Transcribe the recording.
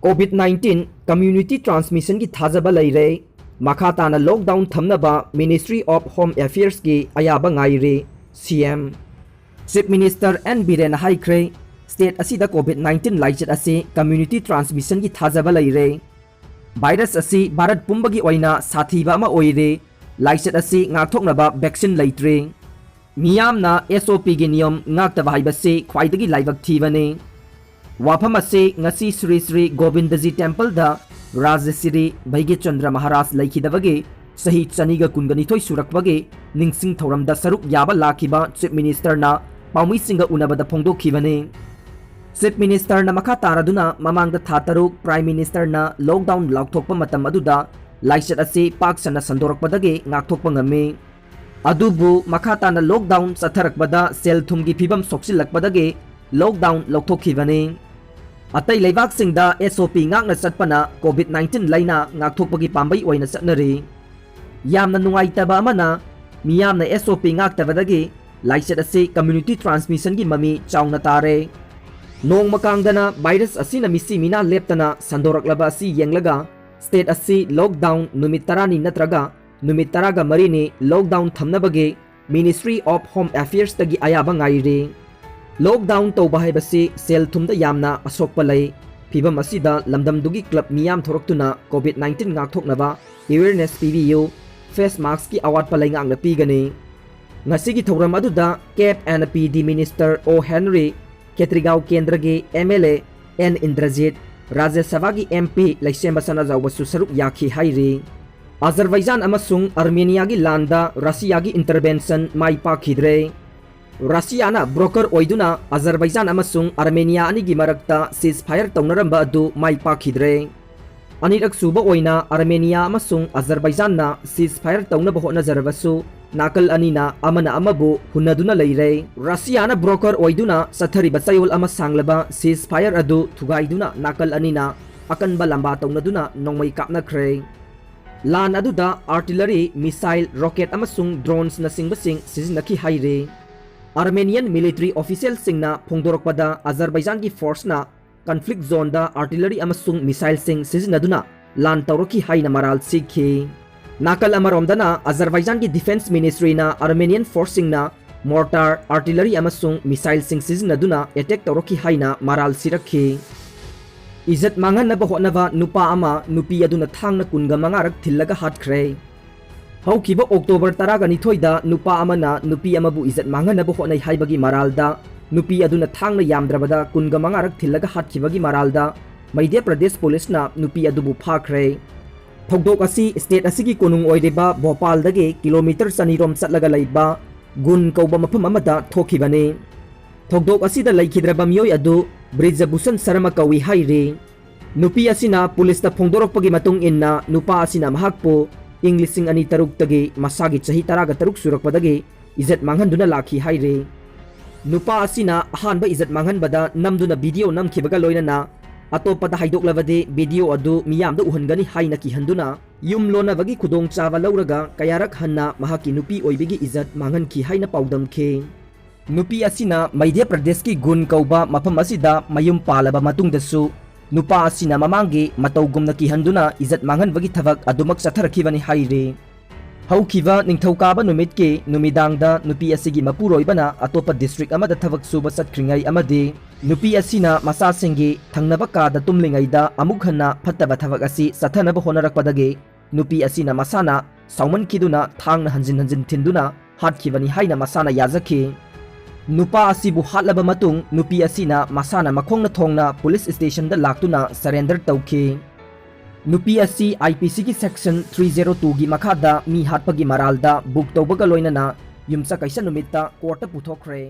COVID-19 community transmission की थाजब लेरे मखाताना लॉकडाउन थमनबा मिनिस्ट्री ऑफ होम अफेयर्स की अयाबा गाइरे CM chief minister N Biren हाइख्रे स्टेट असिदा COVID-19 लाइचत असे कम्युनिटी ट्रांसमिशन की थाजब लेरे वायरस असी भारत पुंबगी ओइना साथीबा अमा ओइरे लाइचत असी ngathoknaba वैक्सीन लेत्रे मियामना SOP की नियम ngakta हाइबसे ख्वाइदगी लाइबक थीबने वाफम असे ngasi श्री श्री गोविंदजी टेम्पल दा राजश्री भैगे चंद्र महाराज लेखिदबगे सही चनीगा कुनगनिथोय सुरकबगे निंगसिंग थौरम दा सरुक याबा लाखिबा चीफ मिनिस्टर ना पाउमी सिंगा उनबदा फोंदोखिबने चीफ मिनिस्टर ना मखा तारादुना ममांगदा था तरुक प्राइम मिनिस्टर ना लॉकडाउन लाउथोकपा मतम अदुदा लाइचत असे पाक सना संदोरकपदगे ngaktokpa ngame अदुबु मखा ताना लॉकडाउन सथरकपदा सेल थुमगी फिबम सोक्सिलकपदगे लॉकडाउन लौथोखिबने अतई लेबाक सिंगदा SOP ngakna चटपना COVID-19 लाइना ngakthokpagi पाम्बै ओइना चटनरे यामना नुंगाइतबा अमना मियामना SOP ngaktabadagi लाइचत असे कम्युनिटी ट्रांसमिशन की ममी चाउना तारे नोंग मकांगदना वायरस असिना मिसी मिना लेप्तना संदोरकलबा असि येंगलगा स्टेट असी लॉकडाउन नुमित 10 नत्रगा नुमित 10 मरीने लॉकडाउन थमनबगे मिनिस्ट्री ऑफ होम अफेयर्स तगी अयाबा गाइरे लॉकडाउन तौबा हाइबसे सेल थुमदा यामना असोकपा लै फिबम असिदा लमदमदुगी क्लब मियाम थोरक्तुना COVID-19 ngakthoknaba अवेयरनेस पीबीयू फेस मास्क की अवाटपा लै ngakna पीगने ngasi gi थौरम अदुदा केप and PD minister O Henry Khetrigao केंद्र के MLA एन इंद्रजीत राज्य सभा की MP लैसेंबसना जावसु सरुक याखी हाइरे अजरबैजान अमसुंग आर्मेनिया की लांदा रशिया की इंटरवेंशन माई पाखिद्रे रशियाना ब्रोकर ओइदुना अजरबैजान अमसुंग आर्मेनिया अनिगी मरक्ता सीज फायर तौनरंबा अदु माई पाखिद्रे अनिरक सुबा ओइना आर्मेनिया अमसुंग अजरबैजानना सीज फायर तौनबा होनजरबसु नाकल अनिना अमना अमबु हुनदुना लेरे रशियाना ब्रोकर ओइदुना सथरिबा चयोल अमा सांगलबा सीज फायर अदु थुगाइदुना नाकल अनिना अकनबा लंबा तौनदुना नोंमै कापनख्रे लान अदुदा आर्टिलरी मिसाइल रॉकेट अमसुंग ड्रोन्स नसिंगबसिंग सिजनखी हाइरे आर्मेनियन मिलिट्री ऑफिशियल सिंगना फोंदोरकपदा अजरबैजान की फोर्स ना कॉन्फ्लिक्ट जोन दा आर्टिलरी अमसुंग मिसाइल सिंग सिजनदुना लान तौरकी हाइना मराल सिखी नाकल अमरोमदना अजरबैजान की डिफेंस मिनिस्ट्री ना आर्मेनियन फोर्स सिंगना मोर्टार आर्टिलरी अमसुंग मिसाइल सिंग सिजनदुना अटैक तौरकी हाइना मराल सिरखी इज्जत मांगनबा होनबा नुपा अमा नुपी अदुना थांगना कुनगा मंगारक थिल्लगा हाटख्रे हौकिबा अक्टोबर 12 नुपा अमना नुपी अमबु इज्जत मांगनबा होनै हाइबगी मरालदा नुपी अदुना थांगना यामद्रबदा कुनगा मंगारक थिल्लगा हाटखिबगी मरालदा मध्य प्रदेश पुलिसना नुपी अदुबु फाख्रे थौदोक असि स्टेट असिगी कोनुंग ओइरेबा भोपालदगे किलोमीटर 2 रोम चटलगा लैबा गुन कौबा मफम अमदा थोखिबने थौदोक असिदा लैखिद्रबा मियोय अदु ब्रिजभूषण शर्मा कवि हाइरे नुपी असिना पुलिसता फोंदोरकपगी मतुंग इन्ना नुपा असिना महाकपो इंग लिसिंग अनि तरुक तगे मसागी चही 13 सुरकपदगे इज्जत मांगहनदुना लाखी हाइरे नुपा असिना अहानबा इज्जत मांगहनबदा नमदुना वीडियो नमखिबगा लोइनना अतोपदा हाइदोकलबदे वीडियो अदु मियामदा उहनगनी हाइना किहनदुना युम लोनबगी खुदोंग चाबा लौरगा कयारक हन्ना महाकी नुपी ओइबिगी इज्जत मांगहनखी हाइना पाउदमखे नुपी असिना मध्य प्रदेश की गुन कौबा मफम असिदा मयुम पालबा मतुंगदसु नुपा असिना ममांगी मतौगुमना किहनदुना इज्जत मांगहनबगी थबक अदुमक चथरखिबनी हाइरे हौखिबा निंगथौकाबा नुमितके नुमिदांगदा नुपी असिगी मपुरोइबना अतोपा डिस्ट्रिक्ट अमदा थबक सुबा चतख्रिंगै अमदे नुपी असिना मसासिंगी थंगनबा कादा तुमलिंगैदा अमुक हन्ना फत्तबा थबक असी चथनबा होनरकपदगे नुपी असिना मसाना साउमनखिदुना थांगना हंजिन हंजिन थिंदुना हाटखिबनी हाइना मसाना याजखि नुपा असिबु हाटलबा मतुंग नुपी असिना मसाना मखोंगना थोंगना पुलिस स्टेशन दा लाक्तुना सरेंडर तौखि नुपी असी IPC की सेक्शन 302 की मखादा मी हाटपगी मरालदा बुक तौबगा लोइनना युमचा कैसा नुमित्ता कोर्ट पुथोखरे।